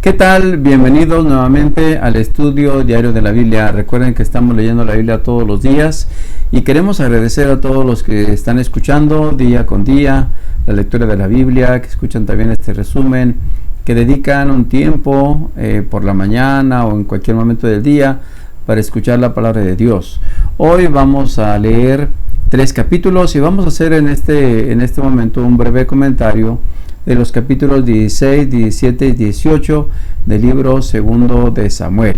¿Qué tal? Bienvenidos nuevamente al estudio diario de la Biblia. Recuerden que estamos leyendo la Biblia todos los días y queremos agradecer a todos los que están escuchando día con día la lectura de la Biblia, que escuchan también este resumen, que dedican un tiempo por la mañana o en cualquier momento del día para escuchar la palabra de Dios. Hoy vamos a leer 3 capítulos y vamos a hacer en este momento un breve comentario de los capítulos 16, 17 y 18 del libro segundo de Samuel.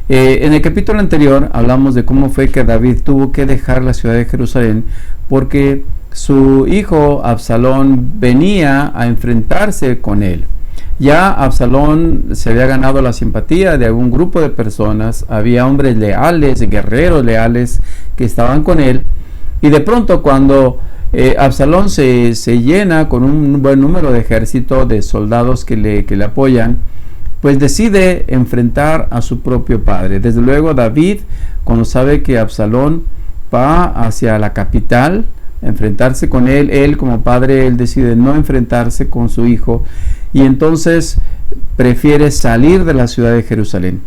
En el capítulo anterior hablamos de cómo fue que David tuvo que dejar la ciudad de Jerusalén porque su hijo Absalón venía a enfrentarse con él. Ya Absalón se había ganado la simpatía de algún grupo de personas, había hombres leales, guerreros leales que estaban con él, y de pronto cuando Absalón se llena con un buen número de ejército de soldados que le apoyan, pues decide enfrentar a su propio padre. Desde luego David, cuando sabe que Absalón va hacia la capital a enfrentarse con él como padre, él decide no enfrentarse con su hijo y entonces prefiere salir de la ciudad de Jerusalén.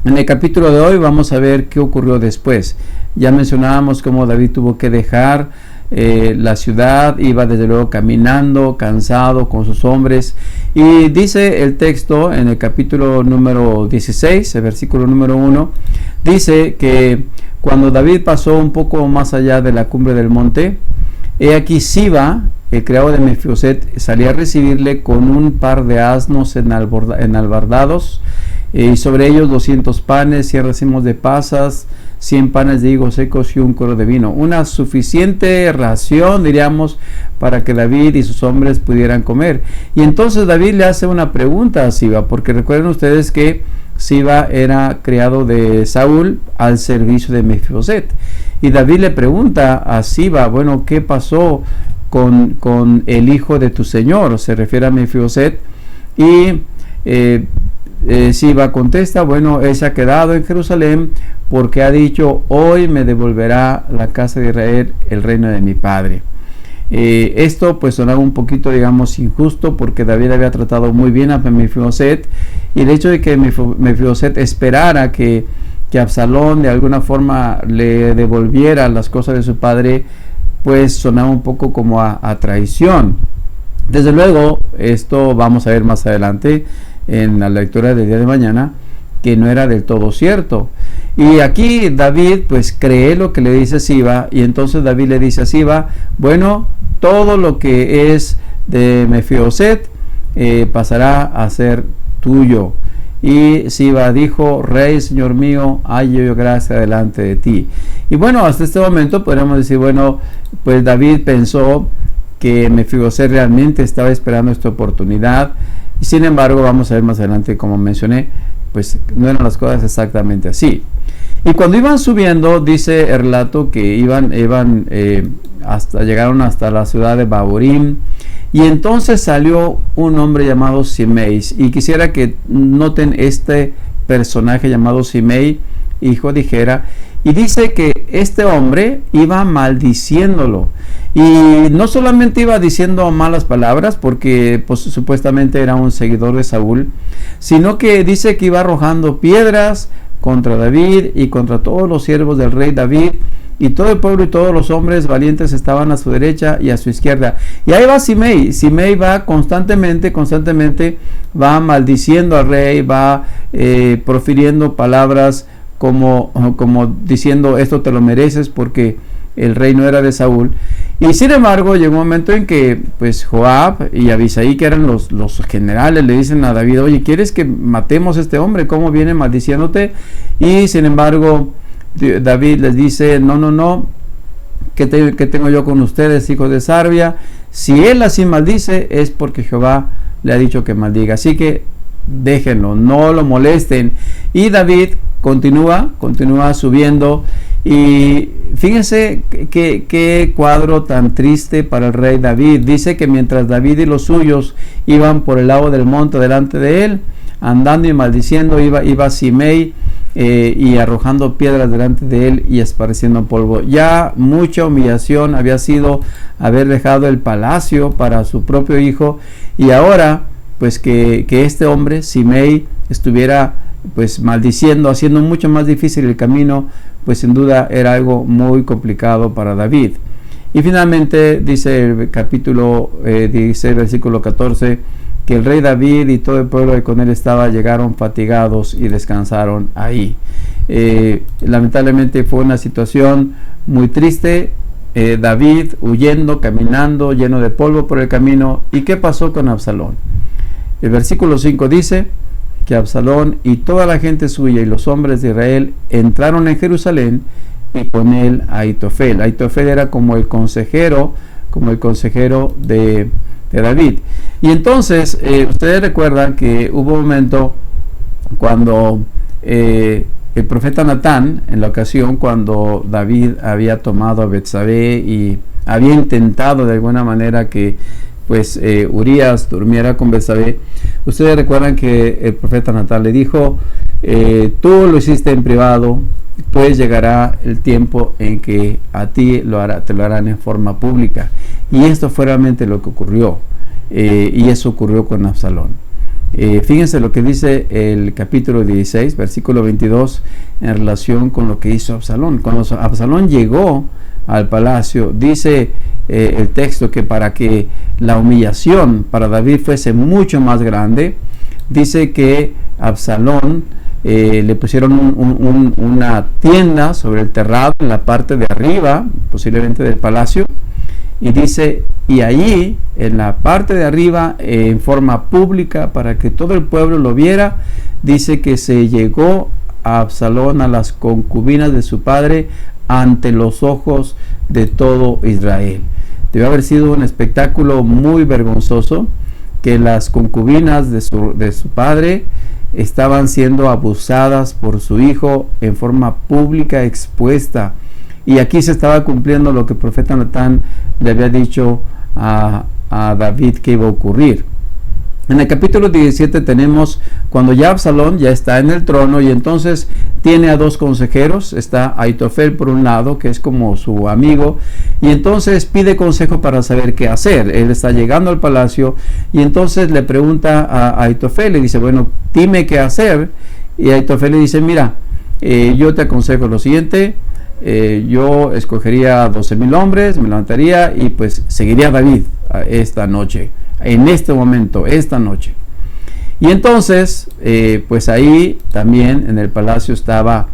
En el capítulo de hoy vamos a ver qué ocurrió después. Ya mencionábamos cómo David tuvo que dejar la ciudad, iba desde luego caminando, cansado con sus hombres, y dice el texto en el capítulo número 16, el versículo número 1, dice que cuando David pasó un poco más allá de la cumbre del monte, he aquí Siba, el criado de Mefiboset, salía a recibirle con un par de asnos enalbardados, y sobre ellos 200 panes, 100 racimos de pasas, 100 panes de higos secos y un coro de vino. Una suficiente ración, diríamos, para que David y sus hombres pudieran comer. Y entonces David le hace una pregunta a Siba, porque recuerden ustedes que Siba era criado de Saúl al servicio de Mefiboset. Y David le pregunta a Siba, bueno, ¿qué pasó con el hijo de tu señor? Se refiere a Mefiboset. Y Siba contesta, bueno, él se ha quedado en Jerusalén porque ha dicho, hoy me devolverá la casa de Israel el reino de mi padre. Esto pues sonaba un poquito, digamos, injusto, porque David había tratado muy bien a Mefiboset, y el hecho de que Mefiboset esperara que Absalón de alguna forma le devolviera las cosas de su padre, pues sonaba un poco como a traición. Desde luego, esto vamos a ver más adelante en la lectura del día de mañana, que no era del todo cierto. Y aquí David pues cree lo que le dice Siba, y entonces David le dice a Siba, bueno, todo lo que es de Mefiboset pasará a ser tuyo. Y Siba dijo, rey, señor mío, hallo yo gracia delante de ti. Y bueno, hasta este momento podríamos decir, bueno, pues David pensó que Mefiboset realmente estaba esperando esta oportunidad, y sin embargo vamos a ver más adelante, como mencioné, pues no eran las cosas exactamente así. Y cuando iban subiendo, dice el relato que llegaron hasta la ciudad de Bahurim, y entonces salió un hombre llamado Simei, y quisiera que noten este personaje llamado Simei, hijo de Gera, y dice que este hombre iba maldiciéndolo, y no solamente iba diciendo malas palabras, porque pues, supuestamente era un seguidor de Saúl, sino que dice que iba arrojando piedras contra David y contra todos los siervos del rey David, y todo el pueblo y todos los hombres valientes estaban a su derecha y a su izquierda. Y ahí va Simei va constantemente va maldiciendo al rey, va profiriendo palabras como diciendo, esto te lo mereces porque el reino era de Saúl. Y sin embargo llegó un momento en que pues Joab y Abisai, que eran los generales, le dicen a David, oye, ¿quieres que matemos a este hombre? ¿Cómo viene maldiciéndote? Y sin embargo David les dice, no, ¿qué tengo yo con ustedes, hijos de Sarbia? Si él así maldice, es porque Jehová le ha dicho que maldiga, así que déjenlo, no lo molesten. Y David continúa subiendo, y fíjense qué cuadro tan triste para el rey David. Dice que mientras David y los suyos iban por el lado del monte delante de él, andando y maldiciendo, iba Simei y arrojando piedras delante de él y esparciendo polvo. Ya mucha humillación había sido haber dejado el palacio para su propio hijo, y ahora pues que este hombre, Simei, estuviera pues maldiciendo, haciendo mucho más difícil el camino, pues sin duda era algo muy complicado para David. Y finalmente dice el capítulo 16, versículo 14, que el rey David y todo el pueblo que con él estaba llegaron fatigados y descansaron ahí. Lamentablemente fue una situación muy triste. David huyendo, caminando, lleno de polvo por el camino. ¿Y qué pasó con Absalón? El versículo 5 dice que Absalón y toda la gente suya y los hombres de Israel entraron en Jerusalén, y con él Ahitofel. Ahitofel era como el consejero de David. Y entonces ustedes recuerdan que hubo un momento cuando el profeta Natán, en la ocasión cuando David había tomado a Betsabé y había intentado de alguna manera que pues Urías durmiera con Betsabé, ustedes recuerdan que el profeta Natán le dijo, tú lo hiciste en privado, pues llegará el tiempo en que a ti te lo harán en forma pública. Y esto fue realmente lo que ocurrió, y eso ocurrió con Absalón. Fíjense lo que dice el capítulo 16, versículo 22, en relación con lo que hizo Absalón. Cuando Absalón llegó al palacio, dice el texto que para que la humillación para David fuese mucho más grande, dice que Absalón le pusieron una tienda sobre el terrado en la parte de arriba, posiblemente del palacio, y dice, y allí en la parte de arriba, en forma pública, para que todo el pueblo lo viera, dice que se llegó a Absalón a las concubinas de su padre ante los ojos de todo Israel. Debe haber sido un espectáculo muy vergonzoso, que las concubinas de su padre estaban siendo abusadas por su hijo en forma pública, expuesta. Y aquí se estaba cumpliendo lo que el profeta Natán le había dicho a David que iba a ocurrir. En el capítulo 17 tenemos cuando ya Absalón ya está en el trono, y entonces tiene a dos consejeros. Está Ahitofel por un lado, que es como su amigo, y entonces pide consejo para saber qué hacer. Él está llegando al palacio y entonces le pregunta a Ahitofel, le dice, bueno, dime qué hacer. Y Ahitofel le dice, mira, yo te aconsejo lo siguiente, yo escogería 12,000 hombres, me levantaría y pues seguiría a David esta noche, en este momento, esta noche. Y entonces pues ahí también en el palacio estaba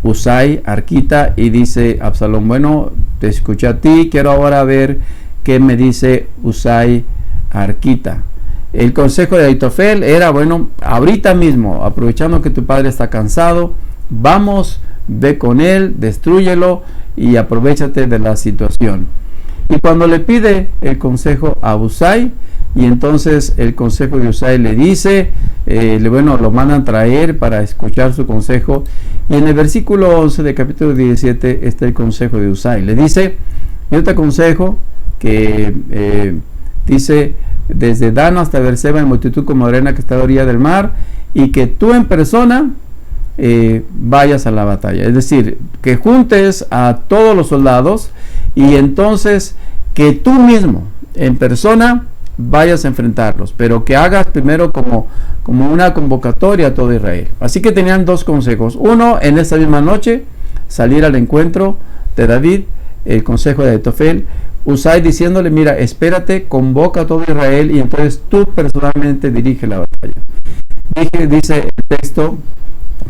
Usai, arquita, y dice Absalón, bueno, te escuché a ti, quiero ahora ver qué me dice Usai, arquita. El consejo de Ahitofel era, bueno, ahorita mismo, aprovechando que tu padre está cansado, vamos, ve con él, destrúyelo y aprovechate de la situación. Y cuando le pide el consejo a Usai, y entonces el consejo de Usai le dice, bueno, lo mandan traer para escuchar su consejo. Y en el versículo 11 del capítulo 17 está el consejo de Usai. Le dice, yo te aconsejo que, dice, desde Dan hasta Beerseba en multitud como arena que está a la orilla del mar, y que tú en persona vayas a la batalla. Es decir, que juntes a todos los soldados, y entonces que tú mismo en persona vayas a enfrentarlos, pero que hagas primero como una convocatoria a todo Israel. Así que tenían dos consejos. Uno, en esta misma noche salir al encuentro de David, el consejo de Ahitofel. Usai diciéndole, mira, espérate, convoca a todo Israel y entonces tú personalmente dirige la batalla. Dice el texto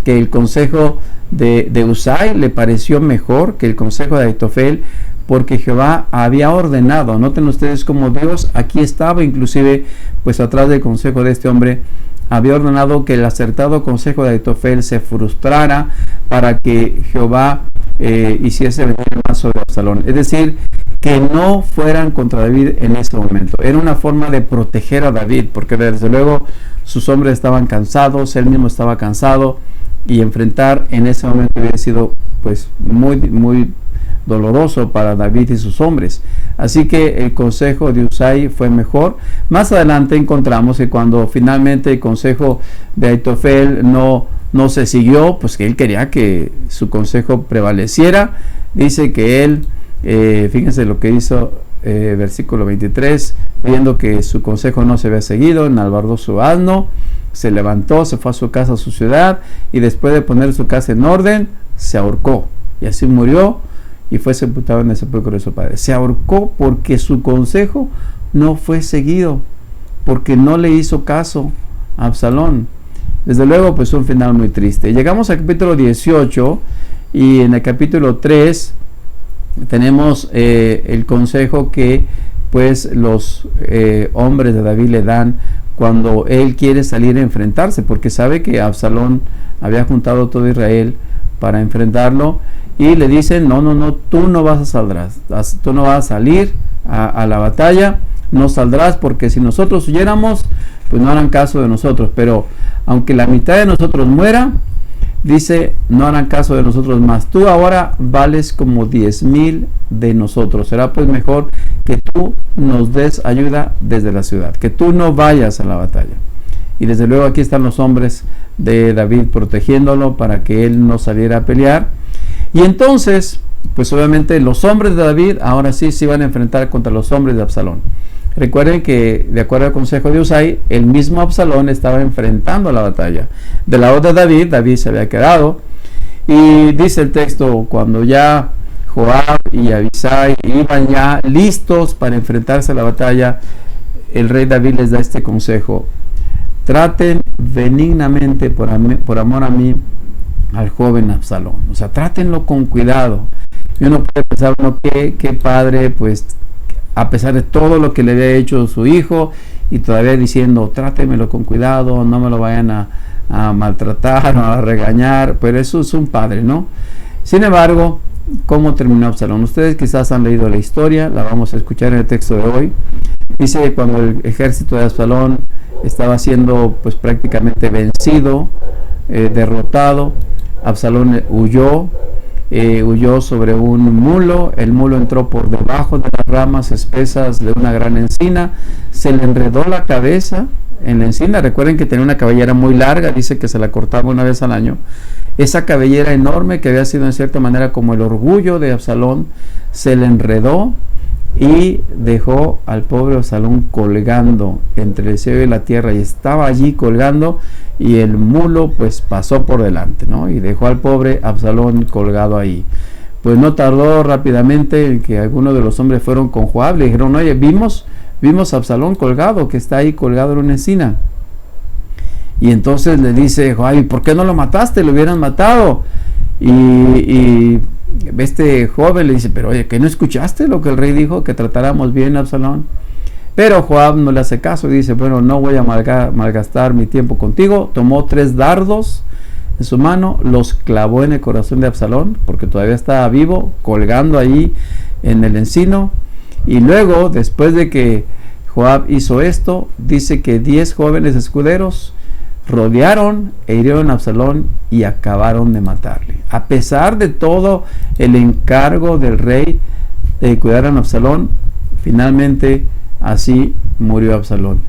que el consejo de Usai le pareció mejor que el consejo de Ahitofel, porque Jehová había ordenado, noten ustedes como Dios aquí estaba inclusive pues atrás del consejo de este hombre, había ordenado que el acertado consejo de Ahitofel se frustrara para que Jehová hiciese venir más sobre Absalón. Es decir, que no fueran contra David en ese momento. Era una forma de proteger a David, porque desde luego sus hombres estaban cansados, él mismo estaba cansado, y enfrentar en ese momento había sido pues muy, muy doloroso para David y sus hombres. Así que el consejo de Usai fue mejor. Más adelante encontramos que cuando finalmente el consejo de Ahitofel no se siguió, pues que él quería que su consejo prevaleciera. Dice que él, fíjense lo que hizo versículo 23, viendo que su consejo no se había seguido, enalbardó su asno, se levantó, se fue a su casa, a su ciudad, y después de poner su casa en orden, se ahorcó, y así murió, y fue sepultado en el sepulcro de su padre. Se ahorcó porque su consejo no fue seguido, porque no le hizo caso a Absalón. Desde luego, pues un final muy triste. Llegamos al capítulo 18, y en el capítulo 3 tenemos el consejo que pues los hombres de David le dan cuando él quiere salir a enfrentarse, porque sabe que Absalón había juntado todo Israel para enfrentarlo, y le dicen, no, tú no vas a salir a la batalla, no saldrás, porque si nosotros huyéramos, pues no harán caso de nosotros, pero aunque la mitad de nosotros muera, dice, no harán caso de nosotros más. Tú ahora vales como 10,000 de nosotros. Será pues mejor que tú nos des ayuda desde la ciudad, que tú no vayas a la batalla. Y desde luego aquí están los hombres de David protegiéndolo para que él no saliera a pelear. Y entonces, pues obviamente los hombres de David ahora sí se iban a enfrentar contra los hombres de Absalón. Recuerden que, de acuerdo al consejo de Usai, el mismo Absalón estaba enfrentando la batalla. De lado de David, David se había quedado. Y dice el texto, cuando ya Joab y Abisai iban ya listos para enfrentarse a la batalla, el rey David les da este consejo: traten benignamente por amor a mí al joven Absalón. O sea, trátenlo con cuidado. Y uno puede pensar, qué padre, pues, a pesar de todo lo que le había hecho su hijo, y todavía diciendo, trátemelo con cuidado, no me lo vayan a maltratar o a regañar, pero eso es un padre, ¿no? Sin embargo, ¿cómo terminó Absalón? Ustedes quizás han leído la historia, la vamos a escuchar en el texto de hoy. Dice que cuando el ejército de Absalón estaba siendo pues prácticamente vencido, derrotado, Absalón huyó sobre un mulo. El mulo entró por debajo de las ramas espesas de una gran encina, se le enredó la cabeza en la encina. Recuerden que tenía una cabellera muy larga, dice que se la cortaba una vez al año. Esa cabellera enorme, que había sido en cierta manera como el orgullo de Absalón, se le enredó y dejó al pobre Absalón colgando entre el cielo y la tierra, y estaba allí colgando, y el mulo pues pasó por delante, ¿no? Y dejó al pobre Absalón colgado ahí. Pues no tardó rápidamente en que algunos de los hombres fueron con Joab, le dijeron, oye, vimos a Absalón colgado, que está ahí colgado en una encina. Y entonces le dice Joab, ¿por qué no lo mataste? Lo hubieran matado. Y este joven le dice, pero oye, ¿que no escuchaste lo que el rey dijo? Que tratáramos bien a Absalón. Pero Joab no le hace caso y dice, bueno, no voy a malgastar mi tiempo contigo. Tomó 3 dardos en su mano, los clavó en el corazón de Absalón, porque todavía estaba vivo, colgando ahí en el encino. Y luego, después de que Joab hizo esto, dice que 10 jóvenes escuderos rodearon e hirieron a Absalón y acabaron de matarle. A pesar de todo el encargo del rey de cuidar a Absalón, finalmente así murió Absalón.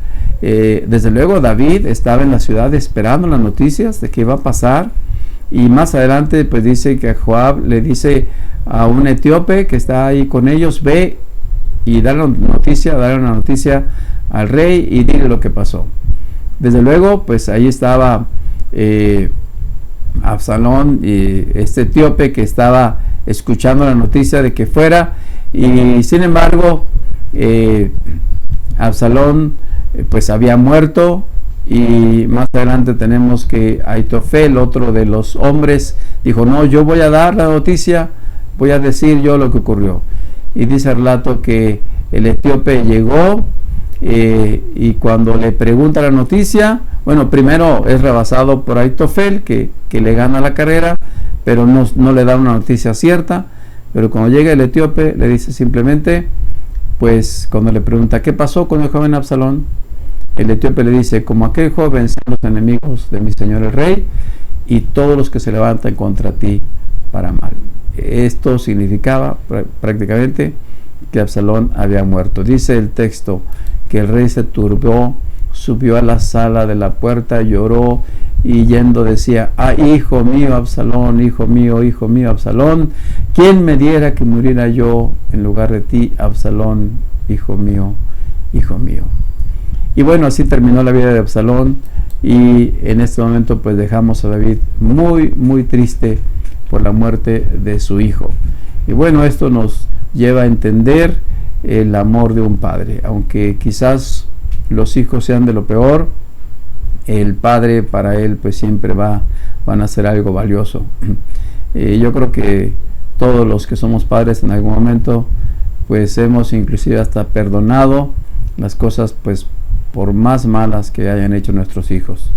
Desde luego David estaba en la ciudad esperando las noticias de qué iba a pasar, y más adelante pues dice que Joab le dice a un etíope que está ahí con ellos, ve y dale una noticia al rey y dile lo que pasó. Desde luego pues ahí estaba Absalón y este etíope que estaba escuchando la noticia de que fuera, y sin embargo Absalón pues había muerto. Y más adelante tenemos que Aitofel, otro de los hombres, dijo, no, yo voy a dar la noticia, voy a decir yo lo que ocurrió. Y dice el relato que el etíope llegó, y cuando le pregunta la noticia, bueno, primero es rebasado por Aitofel, que le gana la carrera, pero no le da una noticia cierta. Pero cuando llega el etíope, le dice simplemente, pues cuando le pregunta qué pasó con el joven Absalón, el etíope le dice, como aquel joven son los enemigos de mi señor el rey, y todos los que se levantan contra ti para mal. Esto significaba prácticamente que Absalón había muerto. Dice el texto que el rey se turbó, subió a la sala de la puerta, lloró y yendo decía: ah, hijo mío Absalón, hijo mío Absalón, ¿quién me diera que muriera yo en lugar de ti, Absalón, hijo mío, hijo mío? Y bueno, así terminó la vida de Absalón, y en este momento pues dejamos a David muy, muy triste por la muerte de su hijo. Y bueno, esto nos lleva a entender el amor de un padre. Aunque quizás los hijos sean de lo peor, el padre para él pues siempre van a ser algo valioso. Yo creo que todos los que somos padres en algún momento pues hemos inclusive hasta perdonado las cosas pues por más malas que hayan hecho nuestros hijos.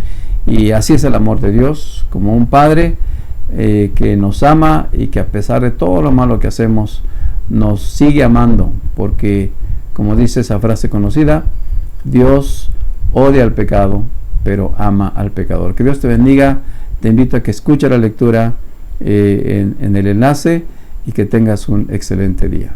Y así es el amor de Dios, como un padre que nos ama y que a pesar de todo lo malo que hacemos nos sigue amando, porque como dice esa frase conocida, Dios odia al pecado pero ama al pecador. Que Dios te bendiga. Te invito a que escuches la lectura en el enlace y que tengas un excelente día.